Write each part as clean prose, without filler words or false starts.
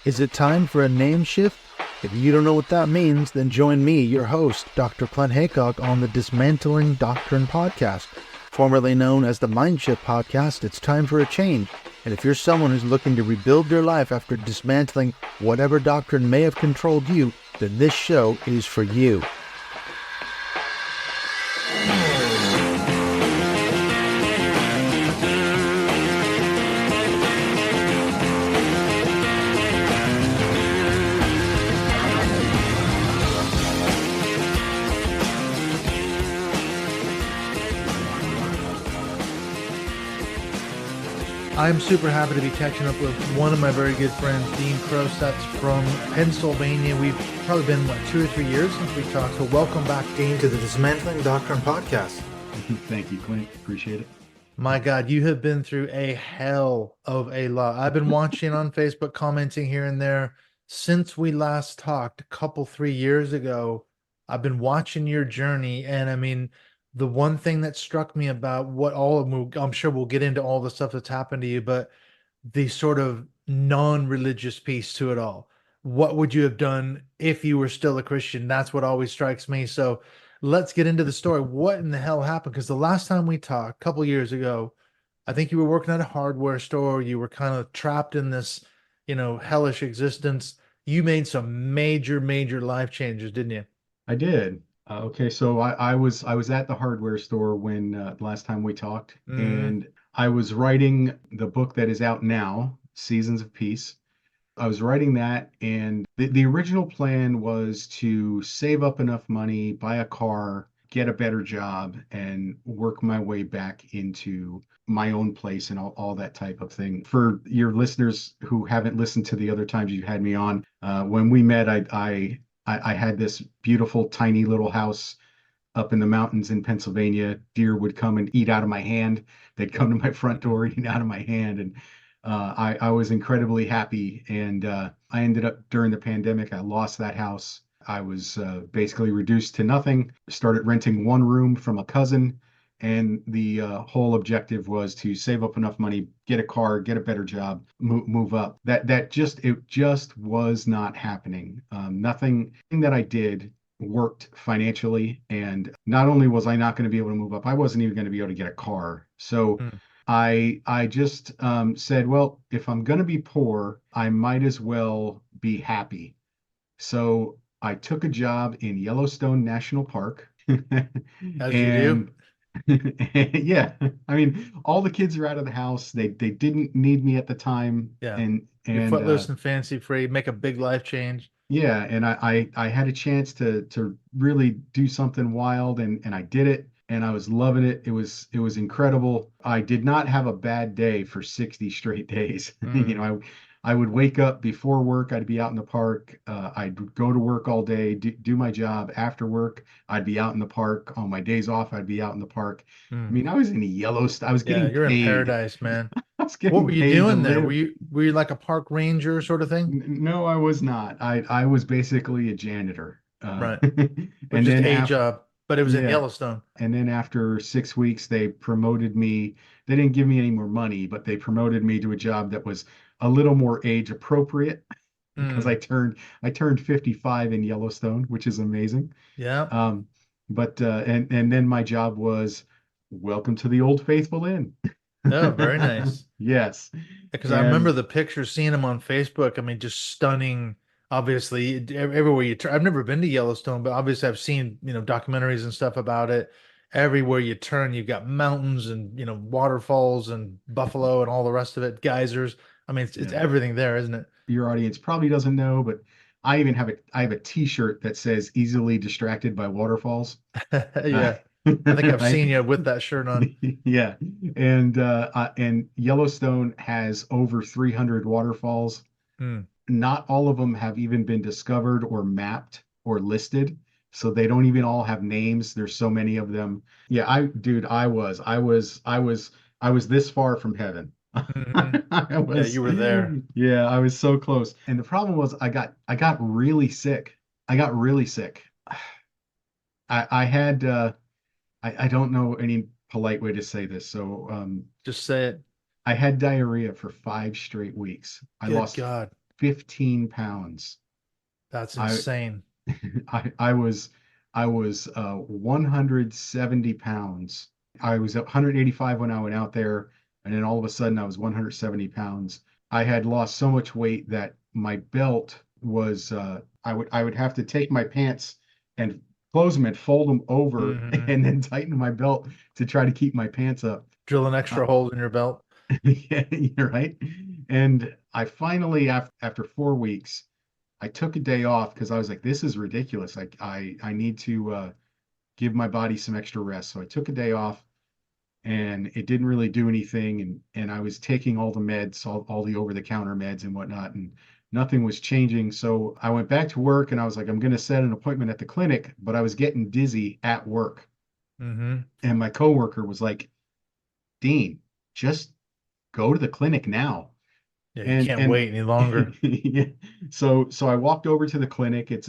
Is it time for a name shift? If you don't know what that means, then join me, your host, Dr. Clint Haycock, on the Dismantling Doctrine podcast. Formerly known as the Mind Shift podcast, it's time for a change. And if you're someone who's looking to rebuild their life after dismantling whatever doctrine may have controlled you, then this show is for you. I'm super happy to be catching up with one of my very good friends, Dean Krosecz from Pennsylvania. We've probably been, 2 or 3 years since we talked. So welcome back, Dean, to the Dismantling Doctrine podcast. Thank you, Clint. Appreciate it. My God, you have been through a hell of a lot. I've been watching on Facebook, commenting here and there since we last talked a couple, 3 years ago. I've been watching your journey, and I mean, the one thing that struck me about what all of them, I'm sure we'll get into all the stuff that's happened to you, but the sort of non-religious piece to it all. What would you have done if you were still a Christian? That's what always strikes me. So let's get into the story. What in the hell happened? Because the last time we talked, a couple years ago, I think you were working at a hardware store. You were kind of trapped in this, hellish existence. You made some major, major life changes, didn't you? I did. Okay, so I was at the hardware store when the last time we talked, Mm, and I was writing the book that is out now, Seasons of Peace. I was writing that, and the original plan was to save up enough money, buy a car, get a better job, and work my way back into my own place and all that type of thing. For your listeners who haven't listened to the other times you had me on, when we met, I had this beautiful tiny little house up in the mountains in Pennsylvania. Deer would come and eat out of my hand. They'd come to my front door, eat out of my hand, and I was incredibly happy. And I ended up during the pandemic, I lost that house. I was basically reduced to nothing. Started renting one room from a cousin, and the whole objective was to save up enough money, get a car, get a better job, move up. It just was not happening. Nothing that I did worked financially, and not only was I not going to be able to move up, I wasn't even going to be able to get a car. So mm. I just said, well, if I'm going to be poor, I might as well be happy. So I took a job in Yellowstone National Park. As you do. And yeah, I mean, all the kids are out of the house. They didn't need me at the time, Yeah. and You're and footloose and fancy free, make a big life change. yeah, and I had a chance to really do something wild, and I did it, and I was loving it. It was incredible. I did not have a bad day for 60 straight days. Mm. I would wake up before work, I'd be out in the park. I'd go to work all day, do my job. After work, I'd be out in the park. On my days off, I'd be out in the park. I Mm. mean, I was in Yellowstone. I was Yeah, getting you're in paid. paradise, man. I was What were getting you paid to doing there? Were live. you were you like a park ranger sort of thing? No, I was not. I was basically a janitor. Right. Which And is then a after, job, but it was in yeah, Yellowstone. and then after 6 weeks, they promoted me. They didn't give me any more money, but they promoted me to a job that was a little more age appropriate because Mm. I turned 55 in Yellowstone, which is amazing. Yeah. Um, but and then my job was welcome to the Old Faithful Inn. Oh, very nice. Yes, Because I remember and the pictures, seeing them on Facebook. I mean, just stunning. Obviously, everywhere you turn. I've never been to Yellowstone, but obviously I've seen, documentaries and stuff about it. Everywhere you turn, you've got mountains and, waterfalls and buffalo and all the rest of it, geysers. I mean, it's yeah. everything there, isn't it? Your audience probably doesn't know, but I have a T-shirt that says "easily distracted by waterfalls." Uh, Yeah. I think I've I, seen you with that shirt on. yeah, and Yellowstone has over 300 waterfalls. Mm. Not all of them have even been discovered or mapped or listed, so they don't even all have names. There's so many of them. Yeah, dude, I was this far from heaven. Hmm. I Yeah, was, you were there. yeah, I was so close. And the problem was I got really sick. I got really sick. I had I don't know any polite way to say this. Just say it. I had diarrhea for 5 straight weeks. I Good lost God. 15 pounds. That's I insane. I was 170 pounds. I was 185 when I went out there, and then all of a sudden I was 170 pounds. I had lost so much weight that my belt was I would have to take my pants and close them and fold them over Hmm. and then tighten my belt to try to keep my pants up. Drill an Uh, extra hole in your belt. yeah, you're right. And I finally, after 4 weeks, I took a day off because I was like, this is ridiculous. I need to give my body some extra rest. So I took a day off and it didn't really do anything. And I was taking all the meds, all the over-the-counter meds and whatnot, and nothing was changing. So I went back to work and I was like, I'm going to set an appointment at the clinic, but I was getting dizzy at work. Hmm. And my coworker was like, Dean, just go to the clinic now. Yeah, you And can't and wait any longer. yeah. So I walked over to the clinic. It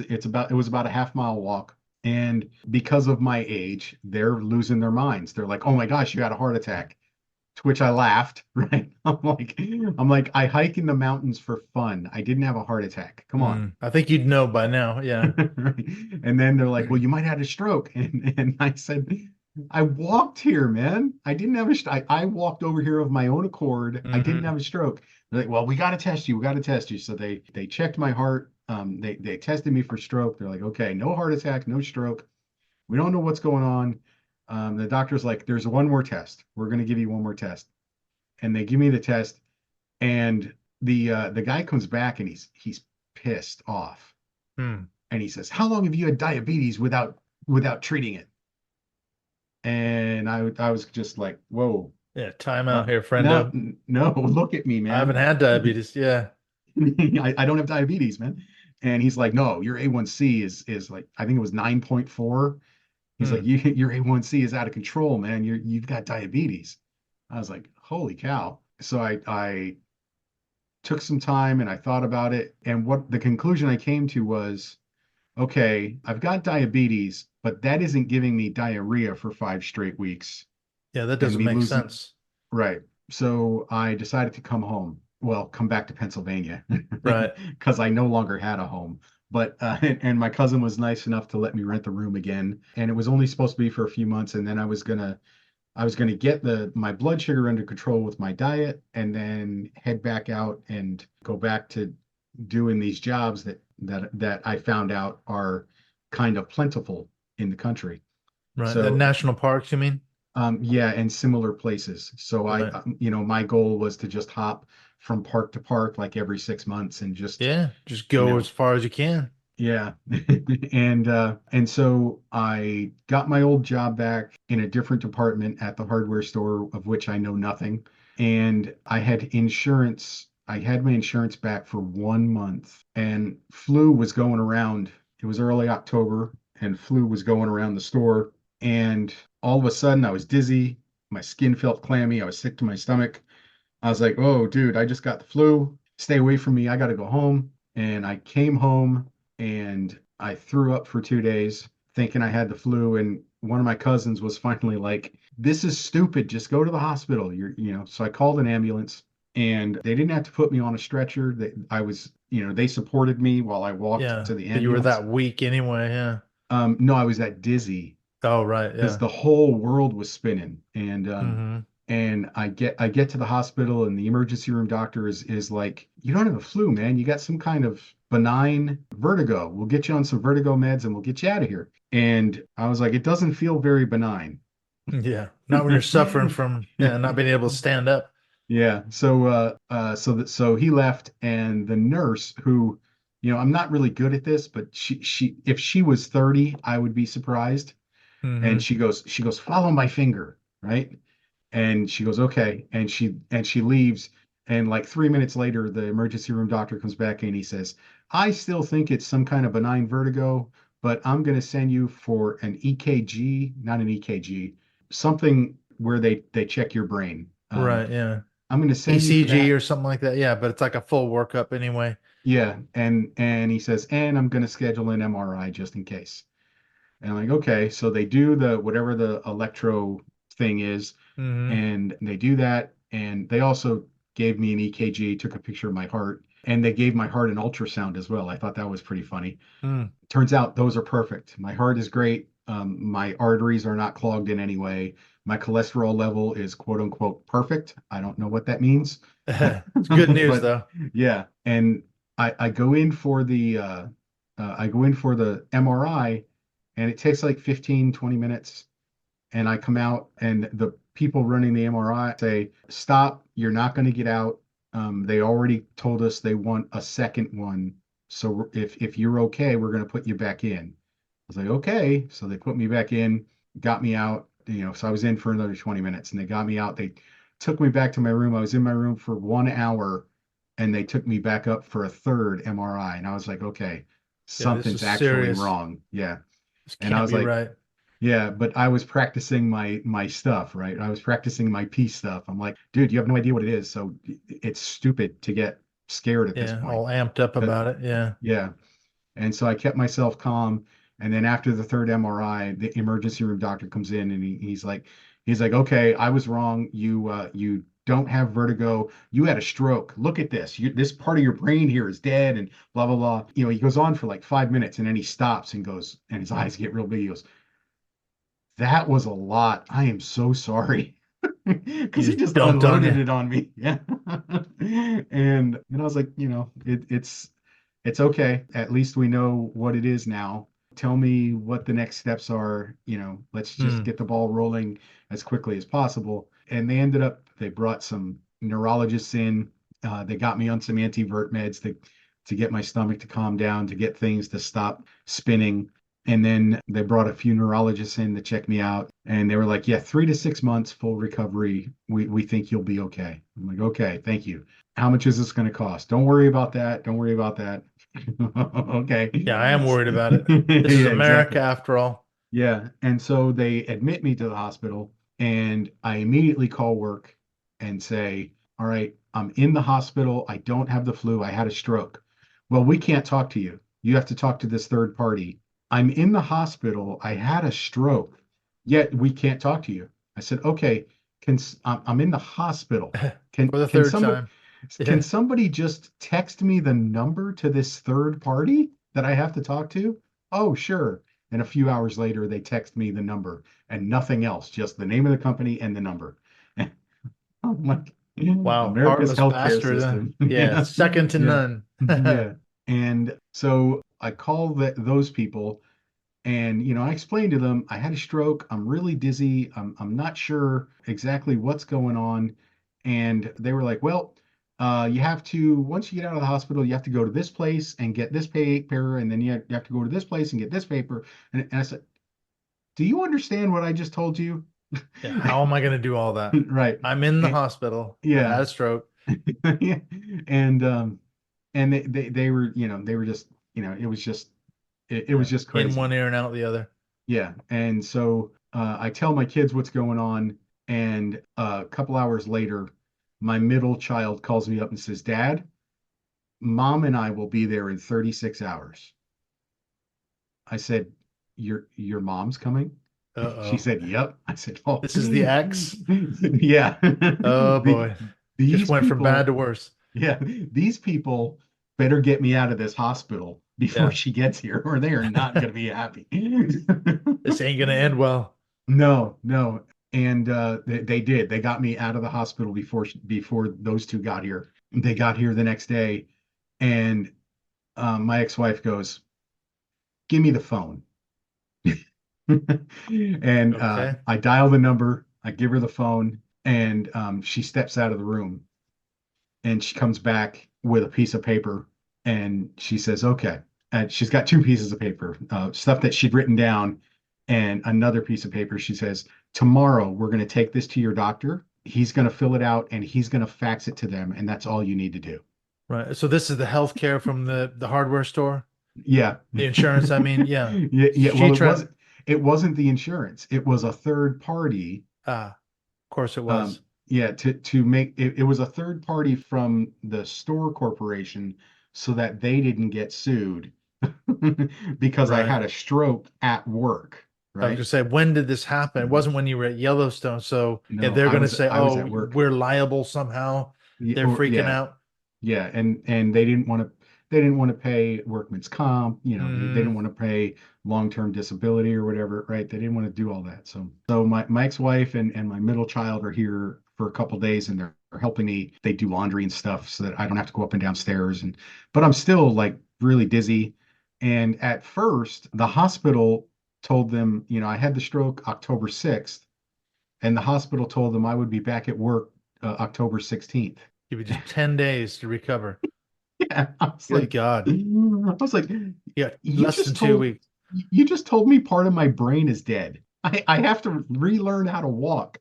was about a half-mile walk. And because of my age, they're losing their minds. They're like, "Oh my gosh, you had a heart attack." To which I laughed, right? I'm like, I hike in the mountains for fun. I didn't have a heart attack. Come on. I think you'd know by now. Yeah. Right? And then they're like, "Well, you might have had a stroke." And I said, "I walked here, man. I didn't have I walked over here of my own accord. I didn't Hmm. have a stroke." They're like, "Well, we got to test you. We got to test you." So they checked my heart. They tested me for stroke. They're like, "Okay, no heart attack, no stroke. We don't know what's going on." The doctor's like, "There's one more test. We're going to give you one more test." And they give me the test, and the guy comes back and he's pissed off, Hmm. and he says, "How long have you had diabetes without treating it?" And I was just like, "Whoa, Yeah. Time out here, no, friendo. no, look at me, I haven't man. had diabetes. Yeah. I don't have diabetes, man." And he's like, "No, your A1C is like, I think it was 9.4." He's like, Hmm. Your A1C is out of control, man. You've got diabetes." I was like, "Holy cow." So I took some time and I thought about it. And what the conclusion I came to was, okay, I've got diabetes, but that isn't giving me diarrhea for 5 straight weeks Yeah, that and doesn't me make losing. sense. Right. So I decided to come home. Well, come back to Pennsylvania Right. because I no longer had a home. But and my cousin was nice enough to let me rent the room again. And it was only supposed to be for a few months. And then I was gonna get my blood sugar under control with my diet, and then head back out and go back to doing these jobs that I found out are kind of plentiful in the country. Right. So National parks, you mean? yeah, and similar places. So Right. my goal was to just hop from park to park like every 6 months and just, Yeah. Just you go as know, far as you can. yeah. And so I got my old job back in a different department at the hardware store of which I know nothing. And I had insurance. I had my insurance back for 1 month, and flu was going around. It was early October and flu was going around the store. And all of a sudden I was dizzy. My skin felt clammy. I was sick to my stomach. I was like, "Oh, dude, I just got the flu. Stay away from me. I got to go home." And I came home and I threw up for 2 days thinking I had the flu. And one of my cousins was finally like, "This is stupid. Just go to the hospital." So I called an ambulance and they didn't have to put me on a stretcher. They supported me while I walked Yeah. to the But you were ambulance. that weak anyway. Yeah. No, I was that dizzy Oh, right. because Yeah. the whole world was spinning. Hmm. And I get to the hospital and the emergency room doctor is like, "You don't have a flu, man. You got some kind of benign vertigo. We'll get you on some vertigo meds and we'll get you out of here." And I was like, "It doesn't feel very benign." Yeah. Not when you're suffering from, yeah, not being able to stand up. Yeah. So he left, and the nurse who, I'm not really good at this, but she if she was 30, I would be surprised. And Hmm. she goes, "Follow my finger," right? And she goes, "Okay." And she leaves. And like 3 minutes later, the emergency room doctor comes back and he says, "I still think it's some kind of benign vertigo, but I'm going to send you for an EKG, not an EKG, something where they check your brain. Right. Yeah. I'm going to send you for ECG that." or something like that. Yeah. But it's like a full workup anyway. Yeah. And he says, "And I'm going to schedule an MRI just in case." And I'm like, "Okay." So they do the whatever the electro thing is, Hmm. and they do that, and they also gave me an EKG, took a picture of my heart, and they gave my heart an ultrasound as well. I thought that was pretty funny. Hmm. Turns out those are perfect. My heart is great. My arteries are not clogged in any way. My cholesterol level is quote unquote perfect. I don't know what that means, It's good news but though. yeah. And I go in for the MRI, and it takes like 15, 20 minutes. And I come out, and the people running the MRI say, "Stop! You're not going to get out. They already told us they want a second one. So if you're okay, we're going to put you back in." I was like, "Okay." So they put me back in, got me out. So I was in for another 20 minutes, and they got me out. They took me back to my room. I was in my room for 1 hour, and they took me back up for a third MRI. And I was like, "Okay, Yeah, this is something's actually serious. wrong." Yeah. This And I can't was be like, right. yeah, but I was practicing my stuff, right? I was practicing my peace stuff. I'm like, dude, you have no idea what it is, so it's stupid to get scared at this Yeah, point. all amped up But about it. Yeah. yeah, and so I kept myself calm. And then after the third MRI, the emergency room doctor comes in, and he's like, okay, I was wrong. You don't have vertigo. You had a stroke. Look at this. This part of your brain here is dead, and blah blah blah. He goes on for like 5 minutes, and then he stops and goes, and his eyes get real big. He goes, that was a lot. I am so sorry. You Because he just just dumped on unloaded you. it on me. Yeah. And I was like, it's okay. At least we know what it is now. Tell me what the next steps are. Let's just Hmm. get the ball rolling as quickly as possible. And they brought some neurologists in. They got me on some antivert meds to get my stomach to calm down, to get things to stop spinning. And then they brought a few neurologists in to check me out. And they were like, yeah, 3 to 6 months full recovery. We think you'll be okay. I'm like, okay, thank you. How much is this going to cost? Don't worry about that. Don't worry about that. Okay. Yeah, I am worried about it. This is Yeah, America exactly. after all. Yeah. And so they admit me to the hospital, and I immediately call work and say, all right, I'm in the hospital. I don't have the flu. I had a stroke. Well, we can't talk to you. You have to talk to this third party. I'm in the hospital. I had a stroke, yet we can't talk to you. I said, okay, I'm in the hospital. Can For the can third somebody time. can Yeah. somebody just text me the number to this third party that I have to talk to? Oh, sure. And a few hours later, they text me the number and nothing else, just the name of the company and the number. I'm like, Wow. America's Heartless healthcare bastard. system. Yeah, Yeah, second to yeah, none. yeah. And so I call those people, and I explained to them I had a stroke. I'm really dizzy. I'm not sure exactly what's going on. And they were like, well, you have to, once you get out of the hospital, you have to go to this place and get this paper, and then you have to go to this place and get this paper. And I said, do you understand what I just told you? Yeah, how am I going to do all that? Right. I'm in the And, hospital. I yeah. had a stroke. Yeah. And they were, they were just, it was Yeah, just in crazy. one ear and out the other. Yeah. And so I tell my kids what's going on. And a couple hours later, my middle child calls me up and says, Dad, mom and I will be there in 36 hours. I said, your mom's coming? She Uh-oh. said, yep. I said, oh, This is the X. yeah. Oh The, boy. Just these went from bad people, to worse. yeah, these people better get me out of this hospital before Yeah. she gets here, or they are not going to be happy. This ain't gonna end well. No, no. And they did. They got me out of the hospital before those two got here. They got here the next day, and my ex-wife goes, "Give me the phone." And Okay. I dial the number. I give her the phone, and she steps out of the room, and she comes back with a piece of paper, and she says, "Okay." And she's got two pieces of paper, stuff that she'd written down, and another piece of paper. She says, "Tomorrow we're going to take this to your doctor. He's going to fill it out, and he's going to fax it to them, and that's all you need to do." Right. So this is the healthcare from the hardware store? Yeah. The insurance, I mean, yeah. Yeah, yeah. She Well, tried. it wasn't the insurance. It was a third party. Ah, of course it Um, was. yeah, to make it was a third party from the store corporation so that they didn't get sued because I Right. had a stroke at work, I was right? gonna say, when did this happen? It wasn't when you were at Yellowstone. So yeah, No, they're I gonna was say, I was oh, at work. we're liable somehow. Yeah, They're or freaking yeah, out. yeah, and they didn't want to pay workman's comp, they didn't Hmm. want to pay long-term disability or whatever, right? They didn't want to do all that. So my ex-wife and my middle child are here for a couple days and they're helping me. They do laundry and stuff so that I don't have to go up and downstairs but I'm still like really dizzy. And at first, the hospital told them, I had the stroke October 6th, and the hospital told them I would be back at work October 16th. Give you just 10 days to recover. Yeah, I was Good like, God. I was like, Yeah, you less than just two told weeks. you just told me part of my brain is dead. I have to relearn how to walk.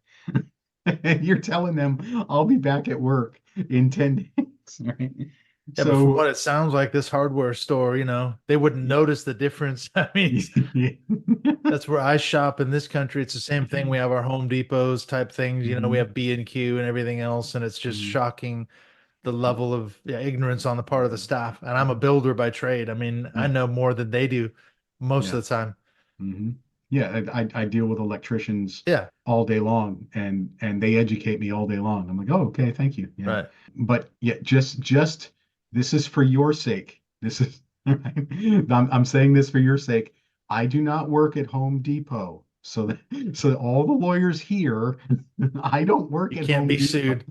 And you're telling them I'll be back at work in 10 days, right? Yeah, but from what So it sounds like, this hardware store, they wouldn't y- notice the difference. I mean, yeah. that's where I shop in this country. It's the same thing. We have our Home Depots type things. We Mhm, have B&Q and everything else, and it's just mhm. shocking the level of ignorance on the part of the staff. And I'm a builder by trade. I mean, I Yeah, know more than they do most yeah. of the time. hmm Yeah, I deal with electricians Yeah, all day long, and they educate me all day long. I'm like, oh, okay, thank you. Yeah, right. but yeah, just this is for your sake. This is I'm saying this for your sake. I do not work at Home Depot, so all the lawyers here, I don't work You at can't Home be Depot. sued.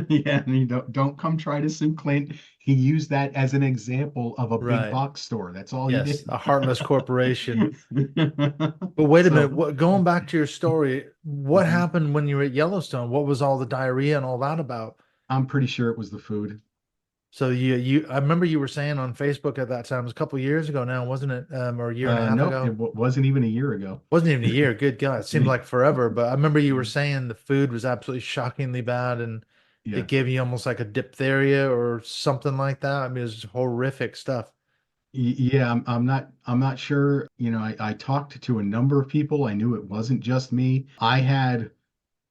Yeah, and you don't come try to sue Clint. He used that as an example of a big Right. box store. That's all he Yes, did. a heartless corporation. But wait a So, minute, going back to your story, what mhm. happened when you were at Yellowstone? What was all the diarrhea and all that about? I'm pretty sure it was the food. So I remember you were saying on Facebook at that time, it was a couple of years ago now, wasn't it? Or a year and a half Nope, it ago? wasn't even a year ago. Wasn't even a year. Good God, it seemed like forever. But I remember you were Yeah, saying the food was absolutely shockingly bad and yeah. it gave you almost like a diphtheria or something like that. I mean, it was horrific stuff. Yeah, I'm not sure. I talked to a number of people. I knew it wasn't just me. I had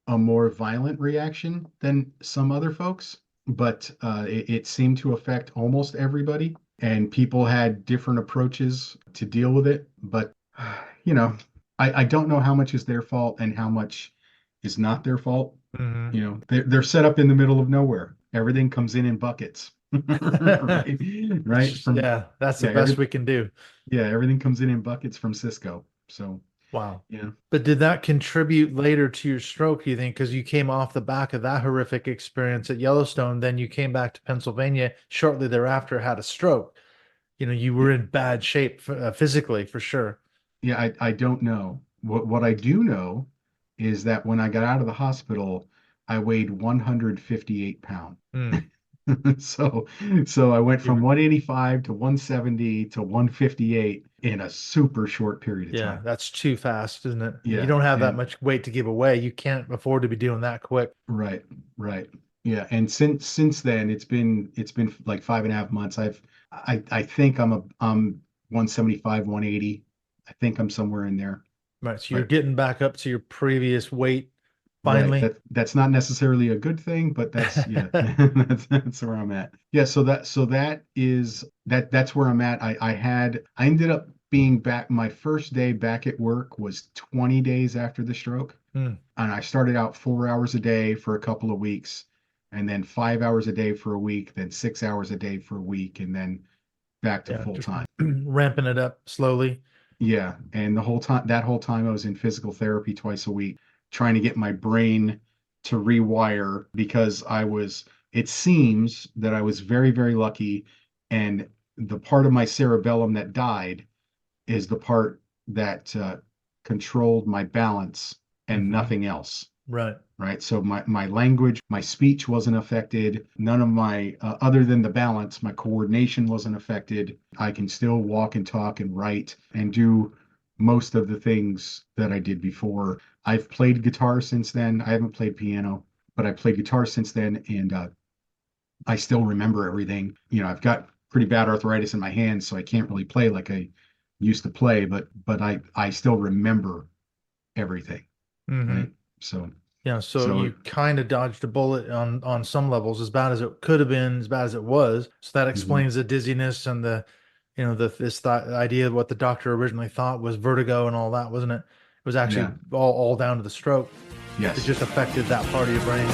a more violent reaction than some other folks, but it seemed to affect almost everybody, and people had different approaches to deal with it. But you know, I don't know how much is their fault and how much is not their fault. Hmm. They're set up in the middle of nowhere. Everything comes in buckets, right? It's Right? just, yeah, that's the Yeah, best we can do. everything comes in buckets from Cisco. So Wow. yeah. But did that contribute later to your stroke, you think? Because you came off the back of that horrific experience at Yellowstone, then you came back to Pennsylvania shortly thereafter, had a stroke. You were in bad shape physically for sure. Yeah, I don't know. What I do know is that when I got out of the hospital, I weighed 158 pounds. Hmm. So so I went You from were, 185 to 170 to 158 in a super short period of yeah, time. that's too fast, isn't it? You Yeah, don't have that and much weight to give away. You can't afford to be doing that quick. right, right. Yeah, and since then it's been like 5.5 months. I think I'm 175, 180. I think I'm somewhere in there. Right. So you're But getting back up to your previous weight right. finally. That's not necessarily a good thing, but that's yeah, that's where I'm at. Yeah, that's where I'm at. I ended up being back. My first day back at work was 20 days after the stroke. Hmm. And I started out 4 hours a day for a couple of weeks, and then 5 hours a day for a week, then 6 hours a day for a week, and then back to Yeah, full just time. ramping it up slowly. Yeah, and that whole time I was in physical therapy twice a week, trying to get my brain to rewire because it seems that I was very, very lucky, and the part of my cerebellum that died is the part that controlled my balance and Hmm. nothing else. Right. Right. So my language, my speech wasn't affected. None of my, other than the balance, my coordination wasn't affected. I can still walk and talk and write and do most of the things that I did before. I've played guitar since then. I haven't played piano, but I played guitar since then, and I still remember everything. I've got pretty bad arthritis in my hands, so I can't really play like I used to play, but I still remember everything. Hmm. Right. So Yeah, so so you kind of dodged a bullet on some levels, as bad as it could have been, as bad as it was. So that mhm. explains the dizziness and this thought idea of what the doctor originally thought was vertigo and all that, wasn't it? It was Yeah. actually all down to the stroke. It Yes. just affected that part of your brain.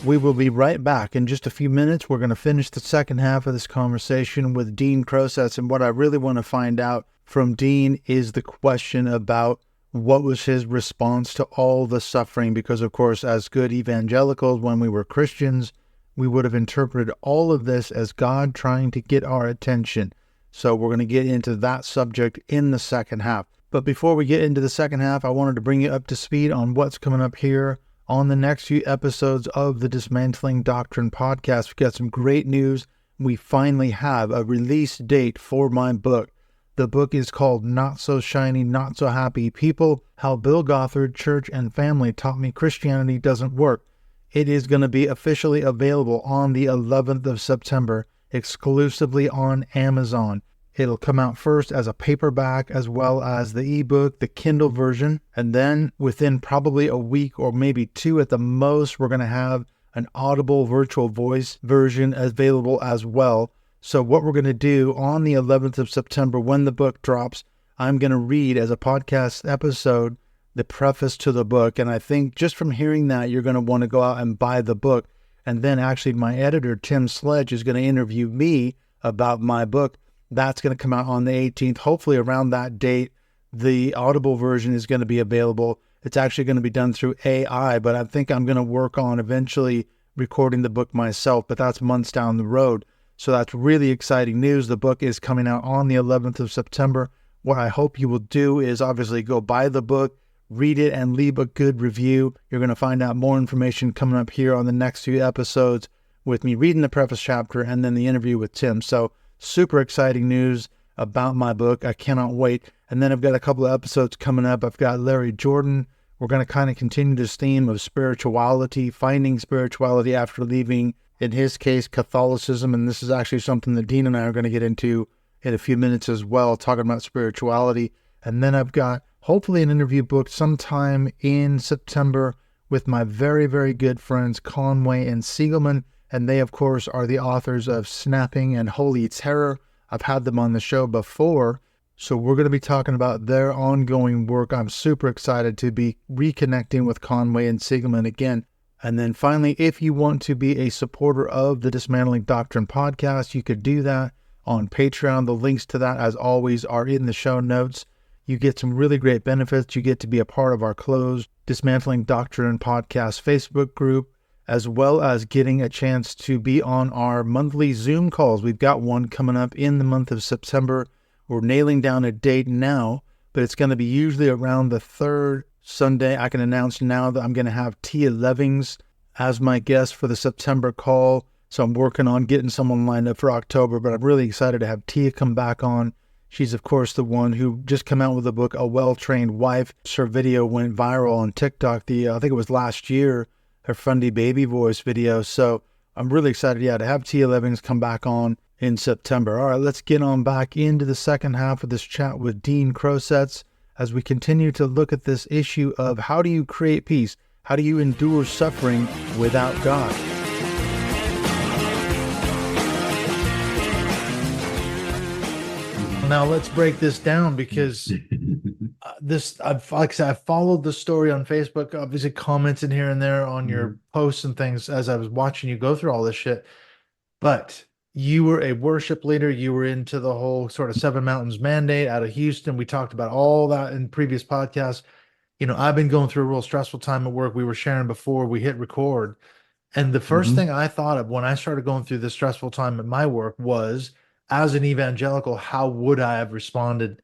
We will be right back in just a few minutes. We're going to finish the second half of this conversation with Dean Krosecz. And what I really want to find out from Dean is the question about what was his response to all the suffering. Because, of course, as good evangelicals, when we were Christians, we would have interpreted all of this as God trying to get our attention. So we're going to get into that subject in the second half. But before we get into the second half, I wanted to bring you up to speed on what's coming up here on the next few episodes of the Dismantling Doctrine podcast. We've got some great news. We finally have a release date for my book. The book is called Not So Shiny, Not So Happy People, How Bill Gothard, Church and Family Taught Me Christianity Doesn't Work. It is going to be officially available on the 11th of September, exclusively on Amazon. It'll come out first as a paperback as well as the ebook, the Kindle version. And then within probably a week or maybe two at the most, we're going to have an Audible virtual voice version available as well. So what we're going to do on the 11th of September, when the book drops, I'm going to read as a podcast episode the preface to the book. And I think just from hearing that, you're going to want to go out and buy the book. And then actually my editor, Tim Sledge, is going to interview me about my book. That's going to come out on the 18th. Hopefully around that date, the Audible version is going to be available. It's actually going to be done through AI, but I think I'm going to work on eventually recording the book myself, but that's months down the road. So that's really exciting news. The book is coming out on the 11th of September. What I hope you will do is obviously go buy the book, read it, and leave a good review. You're going to find out more information coming up here on the next few episodes with me reading the preface chapter and then the interview with Tim. So super exciting news about my book. I cannot wait. And then I've got a couple of episodes coming up. I've got Larry Jordan. We're going to kind of continue this theme of spirituality, finding spirituality after leaving, in his case, Catholicism. And this is actually something that Dean and I are going to get into in a few minutes as well, talking about spirituality. And then I've got hopefully an interview booked sometime in September with my very, very good friends Conway and Siegelman. And they, of course, are the authors of Snapping and Holy Terror. I've had them on the show before, so we're going to be talking about their ongoing work. I'm super excited to be reconnecting with Conway and Siegelman again. And then finally, if you want to be a supporter of the Dismantling Doctrine podcast, you could do that on Patreon. The links to that, as always, are in the show notes. You get some really great benefits. You get to be a part of our closed Dismantling Doctrine podcast Facebook group, as well as getting a chance to be on our monthly Zoom calls. We've got one coming up in the month of September. We're nailing down a date now, but it's going to be usually around the third Sunday. I can announce now that I'm going to have Tia Levings as my guest for the September call. So I'm working on getting someone lined up for October, but I'm really excited to have Tia come back on. She's, of course, the one who just came out with the book, A Well-Trained Wife. Her video went viral on TikTok, I think it was last year, her funny baby voice video. So I'm really excited, to have Tia Levings come back on in September. All right, let's get on back into the second half of this chat with Dean Krosecz as we continue to look at this issue of how do you create peace? How do you endure suffering without God? Now let's break this down, because I've followed the story on Facebook, obviously commenting here and there on your posts and things as I was watching you go through all this shit. But you were a worship leader. You were into the whole sort of Seven Mountains mandate out of Houston. We talked about all that in previous podcasts. I've been going through a real stressful time at work. We were sharing before we hit record. And the first thing I thought of when I started going through this stressful time at my work was, as an evangelical, how would I have responded?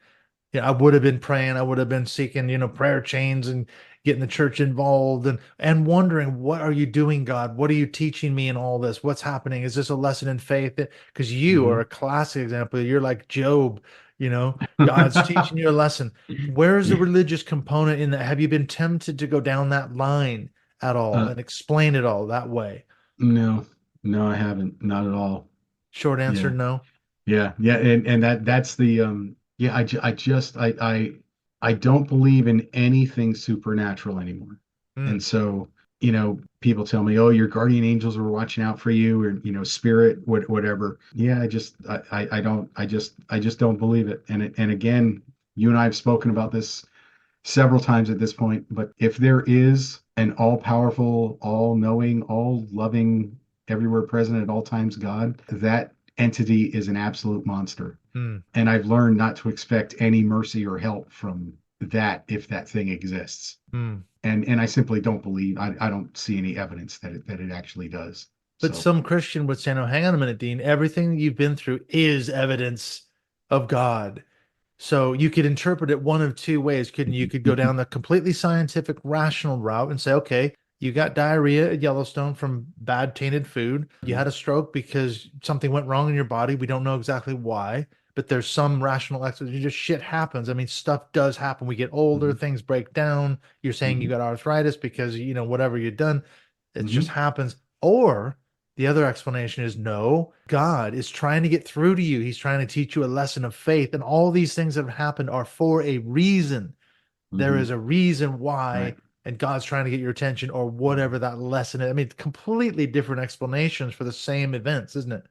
I would have been praying. I would have been seeking, prayer chains and getting the church involved and wondering, what are you doing, God? What are you teaching me in all this? What's happening? Is this a lesson in faith? Because you are a classic example. You're like Job, God's teaching you a lesson. Where is the religious component in that? Have you been tempted to go down that line at all and explain it all that way? No, I haven't. Not at all. Short answer, no. Yeah. And that's the, I don't believe in anything supernatural anymore. And so, people tell me, oh, your guardian angels were watching out for you, or, spirit, whatever. Yeah. I just don't believe it. And again, you and I have spoken about this several times at this point, but if there is an all-powerful, all-knowing, all-loving, everywhere present at all times God, that entity is an absolute monster. Mm, And I've learned not to expect any mercy or help from that if that thing exists. mm. And I simply don't believe, I don't see any evidence that it actually does. But So some Christian would say, no, hang on a minute, Dean. Everything that you've been through is evidence of God. So you could interpret it one of two ways, couldn't you? You could go down the completely scientific, rational route and say, okay, you got diarrhea at Yellowstone from bad tainted food. You had a stroke because something went wrong in your body. We don't know exactly why, but there's some rational explanation. Just shit happens. I mean, stuff does happen. We get older, mhm, things break down. You're saying you mhm, got arthritis because, whatever you've done, it just mhm, happens. Or the other explanation is no, God is trying to get through to you. He's trying to teach you a lesson of faith. And all these things that have happened are for a reason. There is mhm. a reason why, Right. and God's trying to get your attention or whatever that lesson is. I mean, completely different explanations for the same events, isn't it?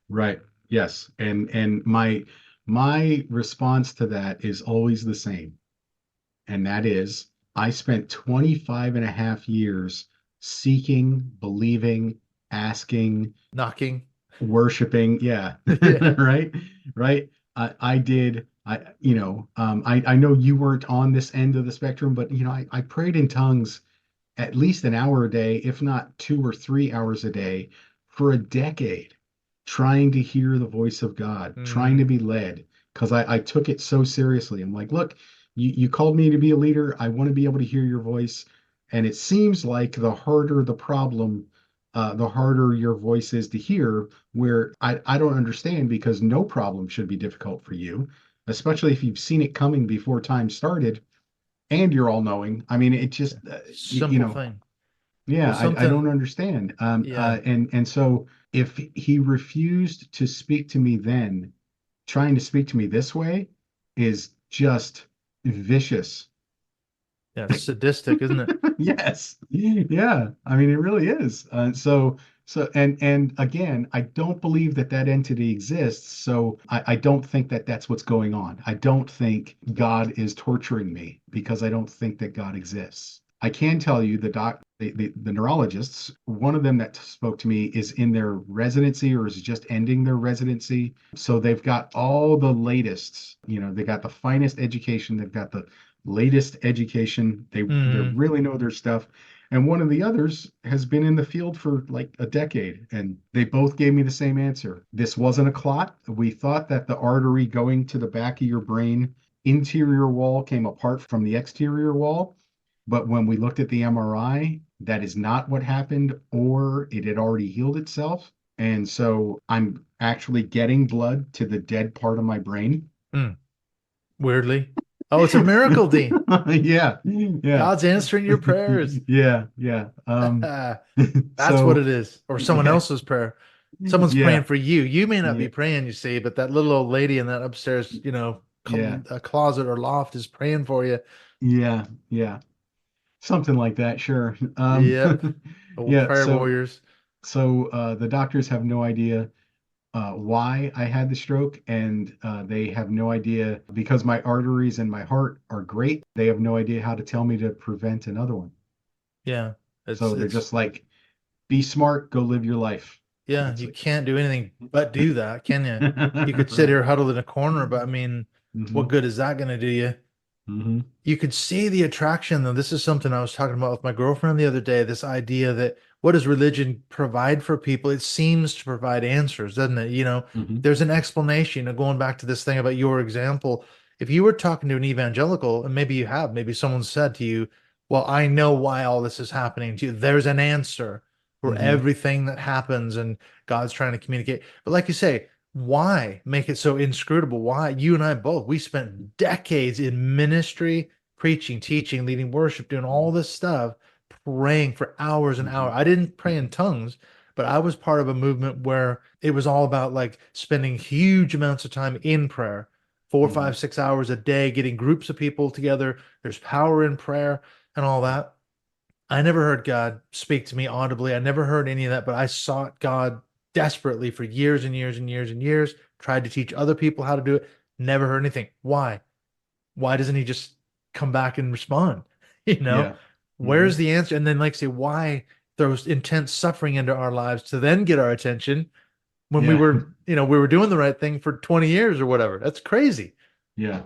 Right. Yes. And my response to that is always the same. And that is I spent 25 and a half years seeking, believing, asking, Knocking. worshiping. Yeah. Yeah. Right. Right. I did. I know you weren't on this end of the spectrum, but I prayed in tongues at least an hour a day, if not 2 or 3 hours a day, for a decade, trying to hear the voice of God, trying to Mm, be led, because I took it so seriously. I'm like, look, you called me to be a leader. I want to be able to hear your voice. And it seems like the harder the problem, the harder your voice is to hear, where I don't understand because no problem should be difficult for you, especially if you've seen it coming before time started and you're all knowing. I mean, it just, simple thing. Well, yeah, I don't something, understand. yeah. And so if he refused to speak to me then, trying to speak to me this way is just vicious. Yeah, it's sadistic, isn't it? Yes. Yeah. I mean, it really is. And again, I don't believe that that entity exists. So I don't think that that's what's going on. I don't think God is torturing me because I don't think that God exists. I can tell you the neurologists, one of them that spoke to me is in their residency or is just ending their residency. So they've got all the latest, they got the finest education, they've got the latest education. They Mm, really know their stuff. And one of the others has been in the field for like a decade, and they both gave me the same answer. This wasn't a clot. We thought that the artery going to the back of your brain interior wall came apart from the exterior wall. But when we looked at the MRI, that is not what happened, or it had already healed itself. And so I'm actually getting blood to the dead part of my brain. mm, weirdly. Oh, it's a miracle, Dean. Yeah, yeah, God's answering your prayers. yeah, yeah. That's what So it is. Or someone yeah, else's prayer. Someone's praying yeah, for you. You may not yeah, be praying, you see, but that little old lady in that upstairs, yeah, closet or loft is praying for you. yeah, yeah. Something like that, sure. Yep. Old Yeah, prayer so warriors. the doctors have no idea why I had the stroke, and they have no idea because my arteries and my heart are great. They have no idea how to tell me to prevent another one. Yeah. It's So they're it's just like, be smart, go live your life. yeah, That's you it. can't do anything but do that, can you? You could sit Right. here huddled in a corner, but I mean, what Hmm. good is that going to do you? Hmm. You could see the attraction, though. This is something I was talking about with my girlfriend the other day. This idea that what does religion provide for people? It seems to provide answers, doesn't it? Hmm. There's an explanation. Going back to this thing about your example, if you were talking to an evangelical, and maybe you have, maybe someone said to you, well, I know why all this is happening to you. There's an answer for Hmm. everything that happens, and God's trying to communicate. But like you say, why make it so inscrutable? Why? You and I both, we spent decades in ministry preaching, teaching, leading worship, doing all this stuff, praying for hours and hours. Hmm. I didn't pray in tongues, but I was part of a movement where it was all about like spending huge amounts of time in prayer, four, Hmm. 5, 6 hours a day, getting groups of people together. There's power in prayer and all that. I never heard God speak to me audibly. I never heard any of that, but I sought God desperately for years and years and years and years, tried to teach other people how to do it, never heard anything. Why? Why doesn't he just come back and respond? You know? Yeah. Where's the answer? And then, like, say, why throws intense suffering into our lives to then get our attention when we Yeah. were, we were doing the right thing for 20 years or whatever. That's crazy. Yeah,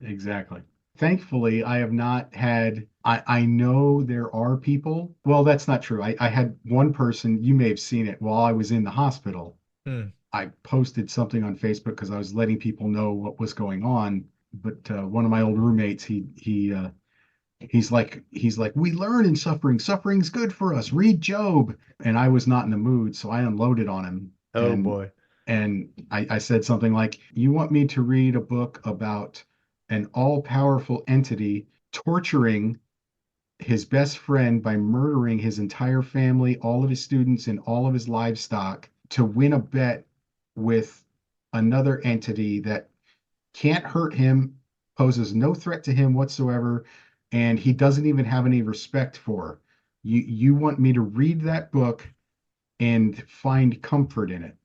exactly. Thankfully, I have not had, I know there are people. Well, that's not true. I had one person, you may have seen it while I was in the hospital. Hmm. I posted something on Facebook because I was letting people know what was going on. But one of my old roommates, he's like, we learn in suffering. Suffering's good for us. Read Job. And I was not in the mood, so I unloaded on him. Oh boy. And I said something like, you want me to read a book about an all-powerful entity torturing his best friend by murdering his entire family, all of his students, and all of his livestock to win a bet with another entity that can't hurt him, poses no threat to him whatsoever, and he doesn't even have any respect for. You want me to read that book and find comfort in it.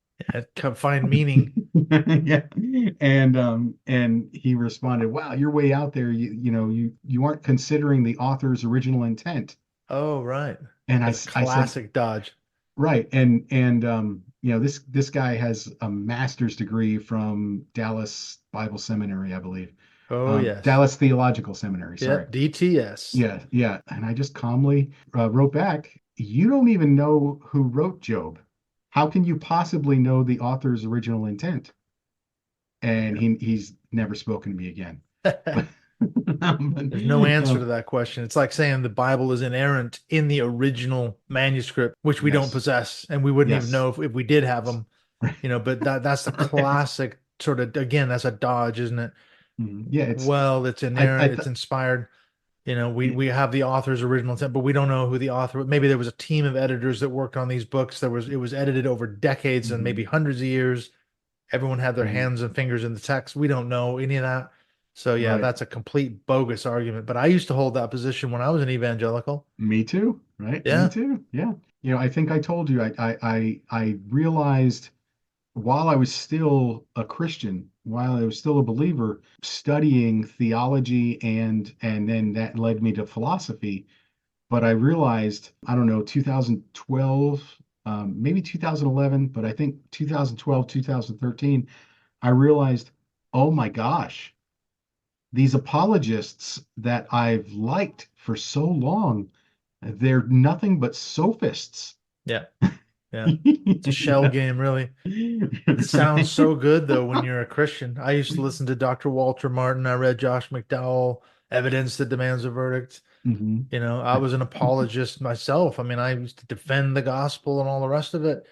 Yeah, find meaning. Yeah. And he responded, wow, you're way out there. You aren't considering the author's original intent. Oh, right. And That's I said, classic Dodge. right. And this guy has a master's degree from Dallas Bible Seminary, I believe. Oh, yes. Dallas Theological Seminary, sorry. Yep. DTS. Yeah, yeah. And I just calmly wrote back, you don't even know who wrote Job. How can you possibly know the author's original intent? And he's never spoken to me again. But, There's no answer to um, that question. It's like saying the Bible is inerrant in the original manuscript, which we don't yes, possess, and we wouldn't even yes. know if we did have them, but that's the classic sort of, again, that's a Dodge, isn't it? Yeah, Well, it's I inerrant, it's th inspired. We yeah, we have the author's original intent, but we don't know who the author. Maybe there was a team of editors that worked on these books. It was edited over decades and maybe mhm, hundreds of years. Everyone had their mhm, hands and fingers in the text. We don't know any of that. So yeah, right. that's a complete bogus argument. But I used to hold that position when I was an evangelical. Me too, right? Me Yeah. too. Yeah. I think I told you I realized while I was still a Christian, while I was still a believer, studying theology and then that led me to philosophy. But I realized, I don't know, 2012, maybe 2011, but I think 2012, 2013, I realized, oh my gosh, these apologists that I've liked for so long, they're nothing but sophists. Yeah. Yeah. It's a shell game, really. It sounds so good though when you're a Christian. I used to listen to Dr. Walter Martin. I read Josh McDowell, Evidence That Demands a Verdict. Mhm. I was an apologist myself. I mean, I used to defend the gospel and all the rest of it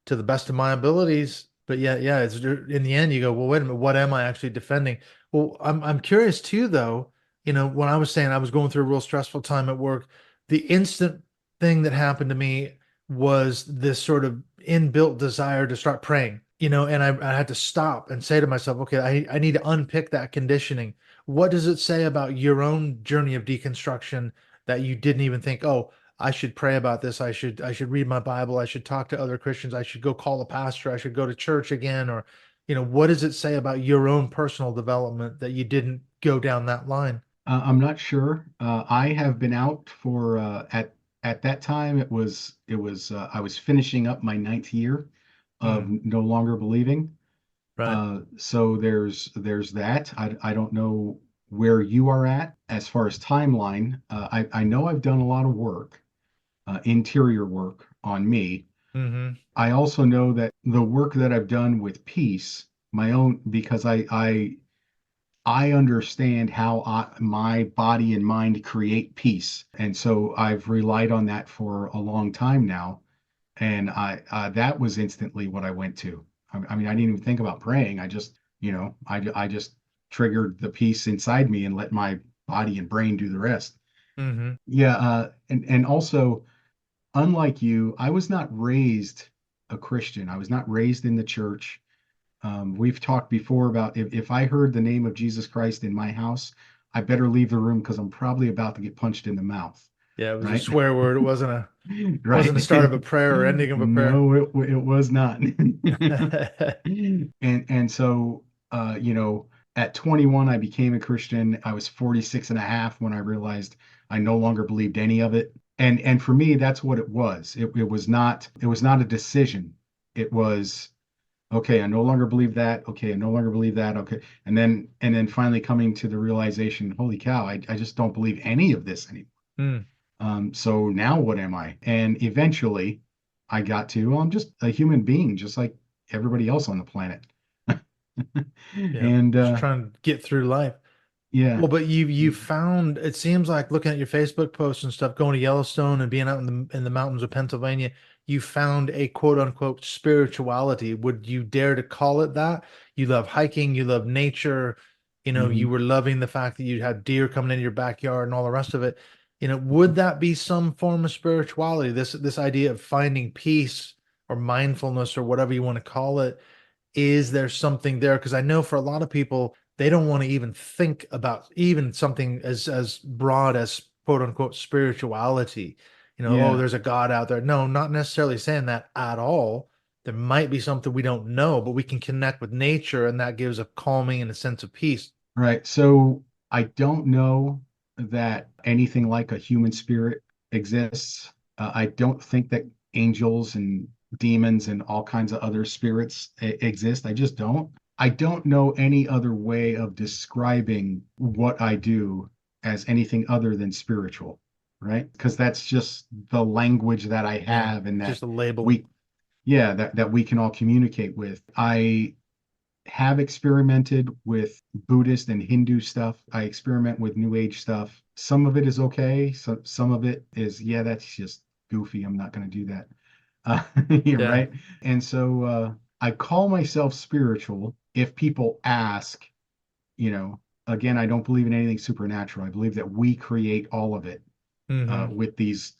to the best of my abilities. But yeah, it's in the end you go, well, wait a minute, what am I actually defending? Well, I'm curious too, though. When I was saying I was going through a real stressful time at work, the instant thing that happened to me was this sort of inbuilt desire to start praying. And I had to stop and say to myself, okay, I need to unpick that conditioning. What does it say about your own journey of deconstruction that you didn't even think, oh, I should pray about this. I should read my Bible. I should talk to other Christians. I should go call a pastor. I should go to church again. Or, what does it say about your own personal development that you didn't go down that line? I'm not sure. I have been out for at that time it was I was finishing up my ninth year of Hmm, no longer believing. right. So there's that. I don't know where you are at as far as timeline. I know I've done a lot of work, interior work on me. Hmm. I also know that the work that I've done with peace, my own, because I understand how my body and mind create peace. And so I've relied on that for a long time now. And that was instantly what I went to. I mean, I didn't even think about praying. I just triggered the peace inside me and let my body and brain do the rest. Hmm. Yeah. And also, unlike you, I was not raised a Christian. I was not raised in the church. We've talked before about if I heard the name of Jesus Christ in my house, I better leave the room because I'm probably about to get punched in the mouth, Yeah, it was a right? swear word. It wasn't a Right. wasn't the start of a prayer or ending of a prayer. No, it was not. And so at 21 I became a Christian. I was 46 and a half when I realized I no longer believed any of it. And for me, that's what it was. It was not a decision. It was, okay, I no longer believe that. Okay, I no longer believe that. Okay. And then finally coming to the realization, holy cow, I just don't believe any of this anymore. Hmm. So now what am I? And eventually I got to, well, I'm just a human being, just like everybody else on the planet. Yeah. And Just trying to get through life. yeah. Well, but you found it seems like looking at your Facebook posts and stuff, going to Yellowstone and being out in the mountains of Pennsylvania, you found a quote unquote spirituality. Would you dare to call it that? You love hiking, you love nature, you Mhm. were loving the fact that you had deer coming into your backyard and all the rest of it. Would that be some form of spirituality? This idea of finding peace or mindfulness or whatever you want to call it, is there something there? Because I know for a lot of people, they don't want to even think about even something as broad as quote unquote spirituality. Oh, Yeah. there's a God out there. No, not necessarily saying that at all. There might be something we don't know, but we can connect with nature, and that gives a calming and a sense of peace. Right. So I don't know that anything like a human spirit exists. I don't think that angels and demons and all kinds of other spirits exist. I just don't. I don't know any other way of describing what I do as anything other than spiritual, right? Because that's just the language that I Yeah, have and that just a label. we, yeah, that we can all communicate with. I have experimented with Buddhist and Hindu stuff. I experiment with New Age stuff. Some of it is okay. Some of it is, yeah, that's just goofy. I'm not going to do that. You're Yeah. right. And so I call myself spiritual if people ask, you know, again, I don't believe in anything supernatural. I believe that we create all of it Mm-hmm. with these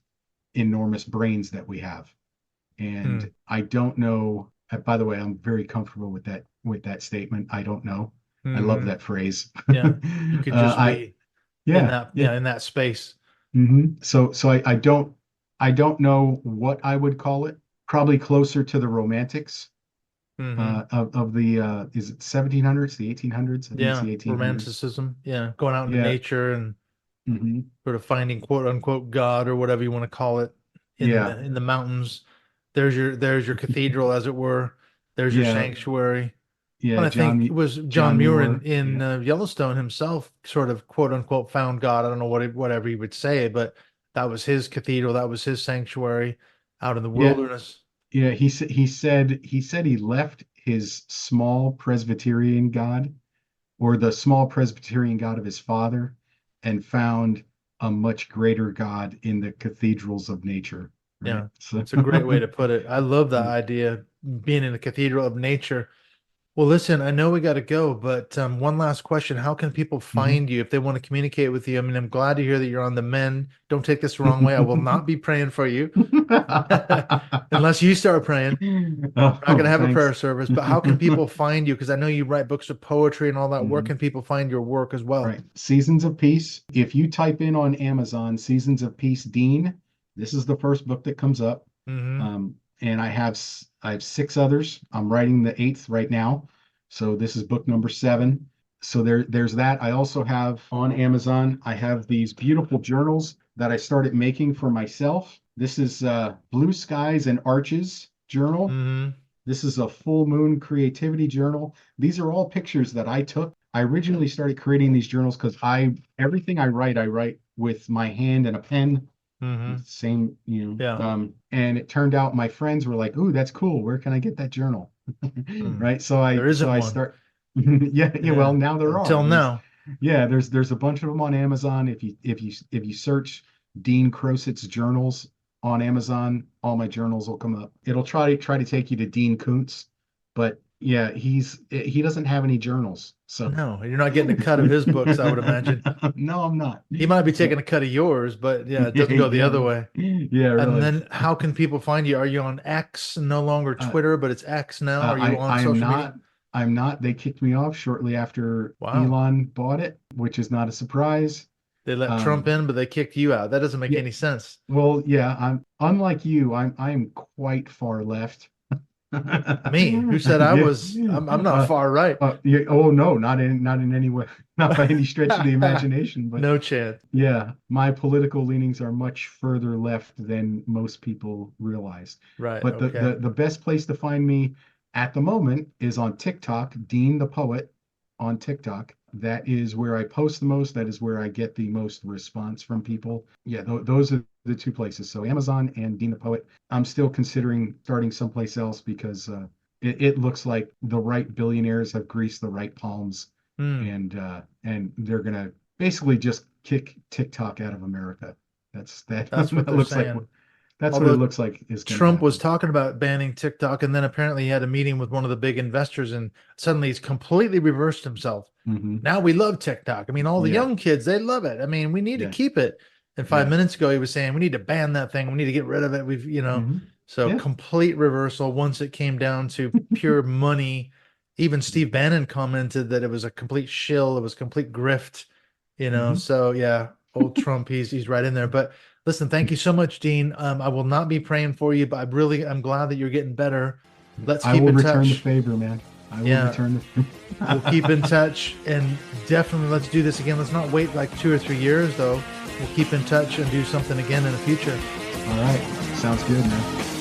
enormous brains that we have. Hmm. And I don't know. By the way, I'm very comfortable with that statement. I don't know. I love Mm-hmm. that phrase. Yeah. You could just I be in yeah that, yeah. yeah, in that space. So I don't know what I would call it. Probably closer to the Romantics Mm-hmm. of the is it 1700s, the 1800s? I think it's Yeah, the 1800s. romanticism. Yeah, going out into Yeah. nature and hmm sort of finding quote unquote God or whatever you want to call it in Yeah. the mountains. There's your cathedral, as it were. There's your Yeah. sanctuary. Yeah. And I think it was John John Muir Muir. in Yeah. Yellowstone himself, sort of quote unquote found God. I don't know whatever he would say, but that was his cathedral. That was his sanctuary out in the Yeah. wilderness. Yeah, he said he left his small Presbyterian God or the small Presbyterian God of his father and found a much greater God in the cathedrals of nature, right? Yeah, So it's a great way to put it. I love that idea, being in the cathedral of nature. Well, listen, I know we got to go, but one last question. How can people Mhm. find you if they want to communicate with you? I mean, I'm glad to hear that you're on the mend. Don't take this the wrong way. I will not be praying for you unless you start praying. We're not going Oh, to have a prayer thanks. service, but how can people find you? Because I know you write books of poetry and all that. Where Mhm. can people find your work as well? Right. Seasons of Peace. If you type in on Amazon Seasons of Peace Dean, this is the first book that comes up. Mm-hmm. And I have six others. I'm writing the eighth right now. So this is book number seven. So there's that. I also have on Amazon, I have these beautiful journals that I started making for myself. This is Blue Skies and Arches journal. Mm-hmm. This is a full moon creativity journal. These are all pictures that I took. I originally started creating these journals because I everything I write with my hand and a pen. Mm-hmm. Same, Yeah. and it turned out my friends were like, "Ooh, that's cool. Where can I get that journal?" Mm. Right? There So isn't I one. start yeah, yeah, well, Yeah. now there Until are. now. There's a bunch of them on Amazon. If you search Dean Krosecz journals on Amazon, all my journals will come up. It'll try to take you to Dean Koontz, but yeah, he doesn't have any journals. So No, you're not getting a cut of his books, I would imagine. no, I'm not. He might be But taking a cut of yours, but yeah, it doesn't go the yeah, other way. yeah, And really. then how can people find you? Are you on X, no longer Uh, Twitter, but it's X now? Are you on I am social media? not. I'm not. They kicked me off shortly after Wow. Elon bought it, which is not a surprise. They let Trump Um, in, but they kicked you out. That doesn't make yeah, any sense. well, yeah. I'm unlike you. I'm quite far left. Me, who said I Yeah. was? I'm not far right. Yeah. Oh no, not in any way, not by any stretch of the imagination. But No chance. yeah, my political leanings are much further left than most people realize. Right. But the Okay. the the best place to find me at the moment is on TikTok, Dean the Poet on TikTok. That is where I post the most. That is where I get the most response from people. Yeah, those are the two places. So Amazon and Dean the Poet. I'm still considering starting someplace else because it looks like the right billionaires have greased the right palms, Hmm. and they're gonna basically just kick TikTok out of America. That That's what that they're looks like saying. that's what it Although looks like is going to Trump was happen. talking about banning TikTok, and then apparently he had a meeting with one of the big investors, and suddenly he's completely reversed himself. Hmm. Now we love TikTok. I mean, all the Yeah, young kids, they love it. I mean, we need to yeah, keep it. And five yeah. minutes ago, he was saying we need to ban that thing. We need to get rid of it. Hmm. So Yeah. complete reversal once it came down to pure money. Even Steve Bannon commented that it was a complete shill. It was complete grift. Hmm. So yeah, old Trump, he's right in there. But listen, thank you so much, Dean. I will not be praying for you, but I'm glad that you're getting better. Let's I keep will in return the touch. favor, man. I will Yeah, return we'll keep in the. touch, and definitely let's do this again. Let's not wait like 2 or 3 years though. We'll keep in touch and do something again in the future. All right. Sounds good, man.